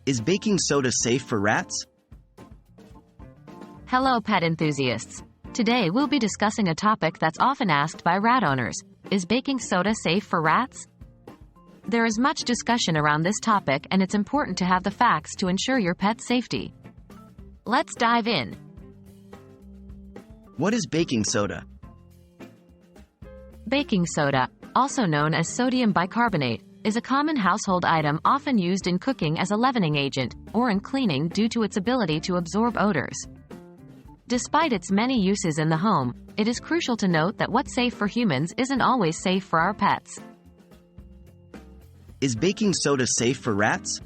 Is baking soda safe for rats? Hello pet enthusiasts. Today we'll be discussing a topic that's often asked by rat owners. Is baking soda safe for rats? There is much discussion around this topic, and it's important to have the facts to ensure your pet's safety. Let's dive in. What is baking soda? Baking soda, also known as sodium bicarbonate, is a common household item often used in cooking as a leavening agent or in cleaning due to its ability to absorb odors. Despite its many uses in the home, it is crucial to note that what's safe for humans isn't always safe for our pets. Is baking soda safe for rats?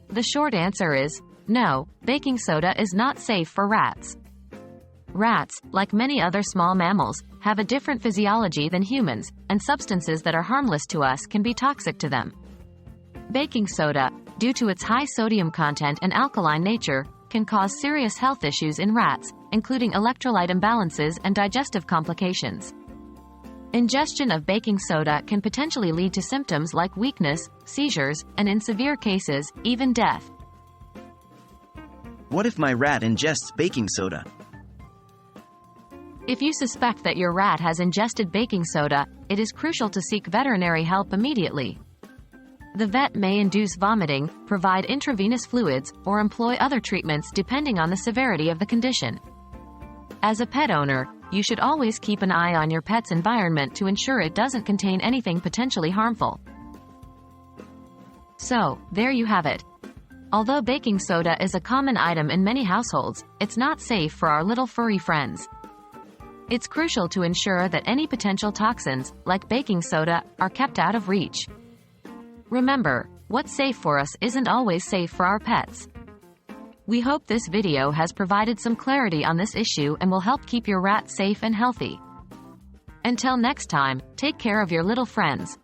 The short answer is no, baking soda is not safe for rats. Rats, like many other small mammals, have a different physiology than humans, and substances that are harmless to us can be toxic to them. Baking soda, due to its high sodium content and alkaline nature, can cause serious health issues in rats, including electrolyte imbalances and digestive complications. Ingestion of baking soda can potentially lead to symptoms like weakness, seizures, and in severe cases, even death. What if my rat ingests baking soda? If you suspect that your rat has ingested baking soda, it is crucial to seek veterinary help immediately. The vet may induce vomiting, provide intravenous fluids, or employ other treatments depending on the severity of the condition. As a pet owner, you should always keep an eye on your pet's environment to ensure it doesn't contain anything potentially harmful. So, there you have it. Although baking soda is a common item in many households, it's not safe for our little furry friends. It's crucial to ensure that any potential toxins, like baking soda, are kept out of reach. Remember, what's safe for us isn't always safe for our pets. We hope this video has provided some clarity on this issue and will help keep your rat safe and healthy. Until next time, take care of your little friends.